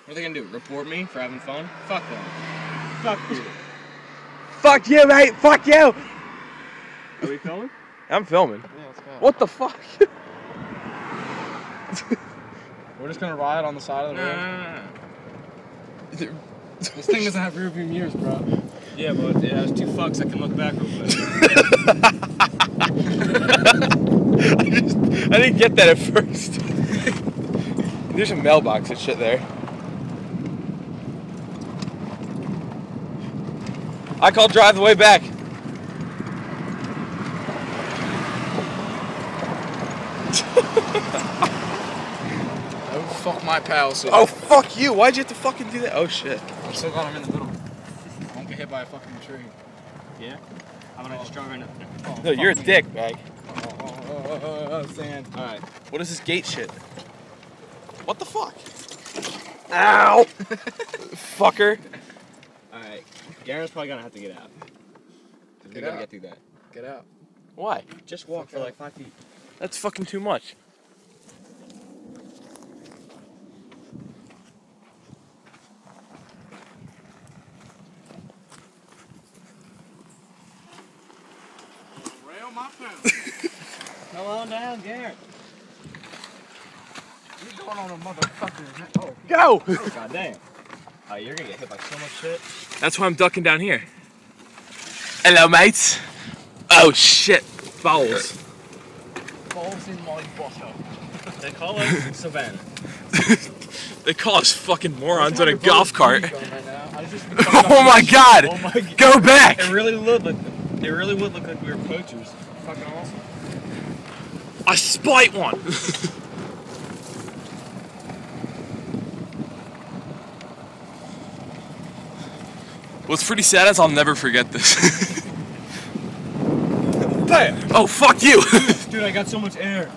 What are they gonna do? Report me for having fun? Fuck them. Fuck you. Fuck you, mate. Fuck you. Are we filming? I'm filming. Yeah, let's go. What the fuck? We're just gonna ride on the side of the road. This thing doesn't have rear view mirrors, bro. Yeah, but it has two fucks that can look back real I didn't get that at first. There's a mailbox and shit there. I call drive the way back. Oh, fuck my pals. Oh, fuck you. Why'd you have to fucking do that? Oh, shit. I'm so glad I'm in the middle. I won't get hit by a fucking tree. Yeah? How about I just drive right now? Oh, No, you're a dick, Mag. Sand. Alright. What is this gate shit? What the fuck? Ow! Fucker. Alright. Garen's probably gonna have to get out. We gotta get through that. Get out. Why? Just walk for like 5 feet. That's fucking too much. Rail my phone. Come on down, Garen. You're going on a motherfucker. Oh. Go! Oh, goddamn. Oh, you're gonna get hit by so much shit. That's why I'm ducking down here. Hello, mates. Oh, shit. Balls. Balls in my bottle. They call us Savannah. They call us fucking morons on a golf cart. Right Oh my god! Oh my god! Go back! It really would look like we were poachers. Fucking awesome. I spite one! What's pretty sad is I'll never forget this. Bam! Oh, fuck you! Dude, I got so much air.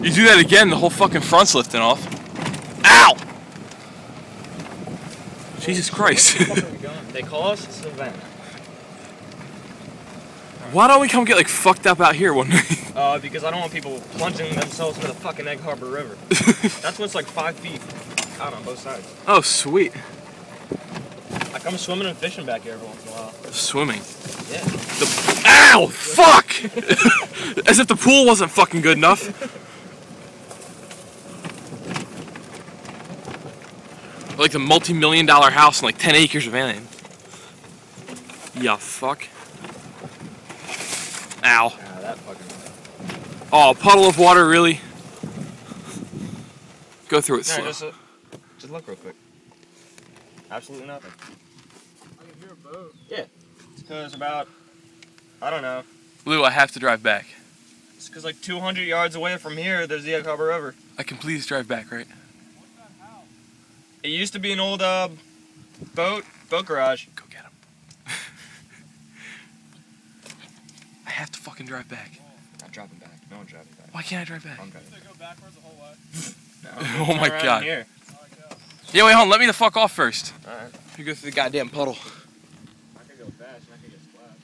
You do that again, the whole fucking front's lifting off. Ow! Jesus Christ. Where the fuck are we going? They call us Savannah. Why don't we come get like fucked up out here one night? Because I don't want people plunging themselves into the fucking Egg Harbor River. That's what's like 5 feet out on both sides. Oh, sweet. Like I'm swimming and fishing back here every once in a while. Swimming. Yeah. Ow! Fuck! As if the pool wasn't fucking good enough. Like the multi-million-dollar house and like 10 acres of land. Yeah, fuck. Ow. Ah, that fucking. Oh, a puddle of water, really? Go through it No, slow. just look real quick. Absolutely nothing. I can hear a boat. Yeah. It's because about, I don't know. Lou, I have to drive back. It's because like 200 yards away from here, there's the Egg Harbor River. I can please drive back, right? What's that house? It used to be an old boat garage. Go get him. I have to fucking drive back. I'm driving back. No one's driving back. Why can't I drive back? I'm driving. So go backwards the whole way. Oh my Turn around god. Here. Alright, go. Yeah, wait, hold on. Let me the fuck off first. Alright. You go through the goddamn puddle. I could go fast and I could get splashed.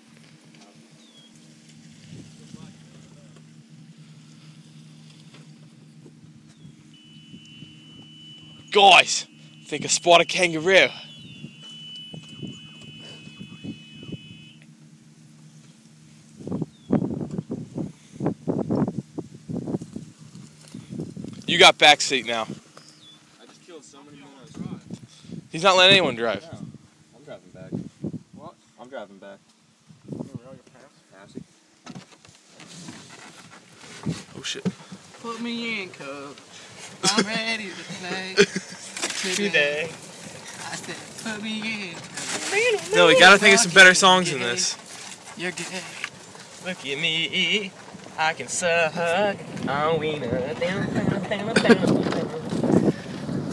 Guys, I think I spot a kangaroo. You got backseat now. I just killed so many minnows. He's not letting anyone drive. No, I'm driving back. What? I'm driving back. You rail your pants? Passy. Oh shit. Put me in, coach. I'm ready to play. Today. I said, put me in. No, we gotta think of some better songs than this. You're gay. Look at me. I can suck on wiener.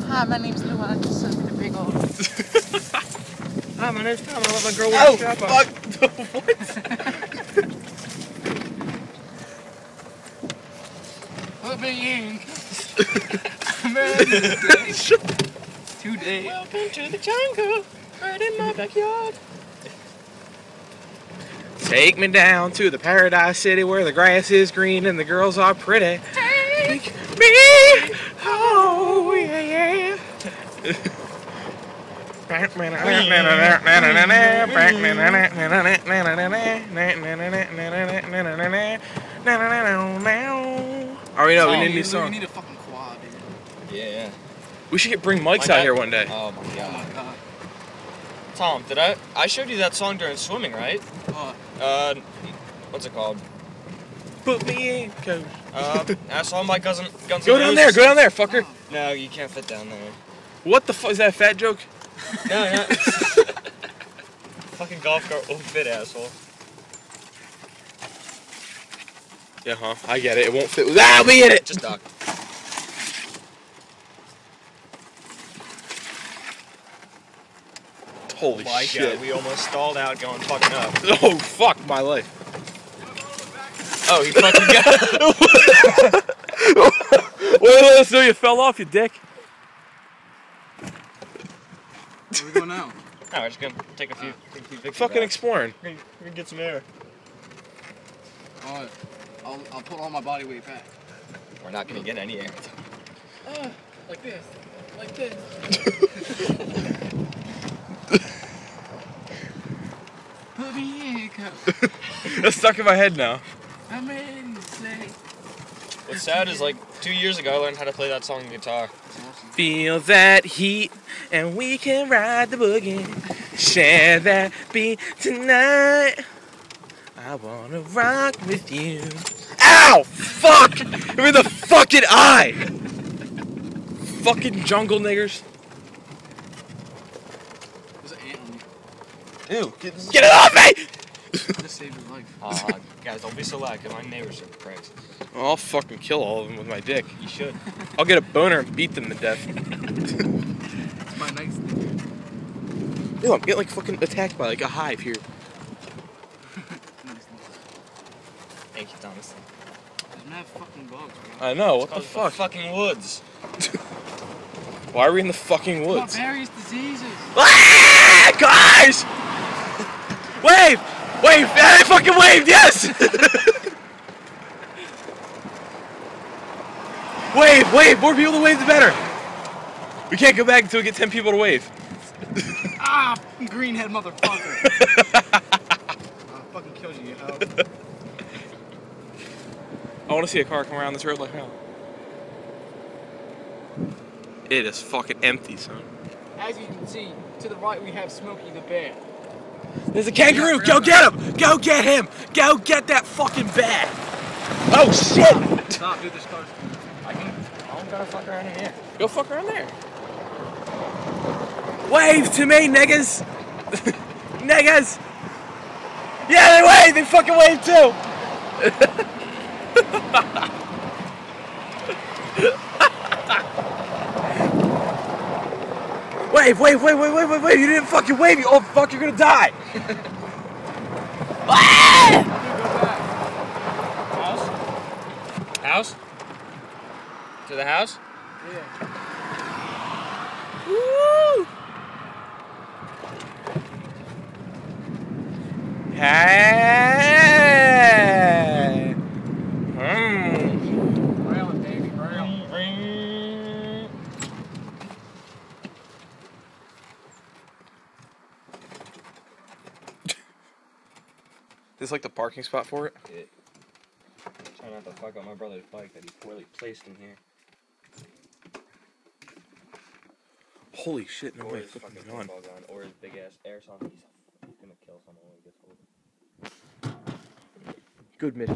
Hi, my name's Lou. I just sucked a big old. Hi, my name's Tom. I love my girl Oh, with a strap on. fuck. Put me in. I'm ready to play. Today. Welcome to the jungle, right in my backyard. Take me down to the paradise city where the grass is green and the girls are pretty. Take me, oh yeah. Already know, we Oh, need a new you song. need a fucking quad, dude. Yeah. We should bring mics My out dad- here one day. Oh my Oh god. my god. Tom, I showed you that song during swimming, right? What's it called? Put me in, coach. I saw my Guns N' Go down there, fucker. No, you can't fit down there. What the fuck, is that a fat joke? No, no. Fucking golf cart won't fit, asshole. Yeah, huh, I get it, it won't fit. I'll be in it! Just duck. Holy My shit. God, we almost stalled out going fucking up. Oh, fuck my life. Oh, he fucking got Well, let us know you fell off, you dick. Where we go now? No, we're just gonna take a few pictures. Fucking exploring. We're gonna get some air. Alright. I'll put all my body weight back. We're not gonna get any air. Like this. Like this. Put me in, coach. That's stuck in my head now. I'm ready to say. What's sad is like 2 years ago I learned how to play that song on guitar. Feel that heat, and we can ride the boogie. Share that beat tonight. I wanna rock with you. Ow! Fuck! I'm in the fucking eye! Fucking jungle niggers. There's an ant on you. Ew. Get it off me! I just saved your life. Guys, don't be so loud, cause my neighbors are pricks. I'll fucking kill all of them with my dick. You should. I'll get a boner and beat them to death. It's my nice thing. Ew, I'm getting like fucking attacked by like a hive here. Thank you, Thomas. There's mad fucking bugs, bro. I know, what the Cause fuck? fucking woods. Why are we in the fucking Come on, woods? various diseases. Ah, guys! Wave! Wave! I fucking waved, yes! Wave, wave! More people to wave, the better. We can't go back until we get 10 people to wave. Ah, greenhead motherfucker. I fucking killed you, hoe. I want to see a car come around this road like hell. It is fucking empty, son. As you can see, to the right we have Smokey the Bear. There's a kangaroo! Go get him! Go get him! Go get that fucking bat! Oh shit! Stop, dude, this car's... I'm gonna fuck around in here. Go fuck around there. Wave to me, niggas! Niggas! Yeah, they wave! They fucking wave too! Wave, wave, wave, wave, wave, wave, wave! You didn't fucking wave, you old fuck, you're gonna die! House? To the house? Yeah. Woo! Hey! Railing, baby, railing. This is like the parking spot for it? Try not to fuck up my brother's bike that he poorly placed in here. Holy shit, no Or way his fucking fucking gone. football gun, or his big ass airsoft. He's gonna kill someone when he gets older. Good mid.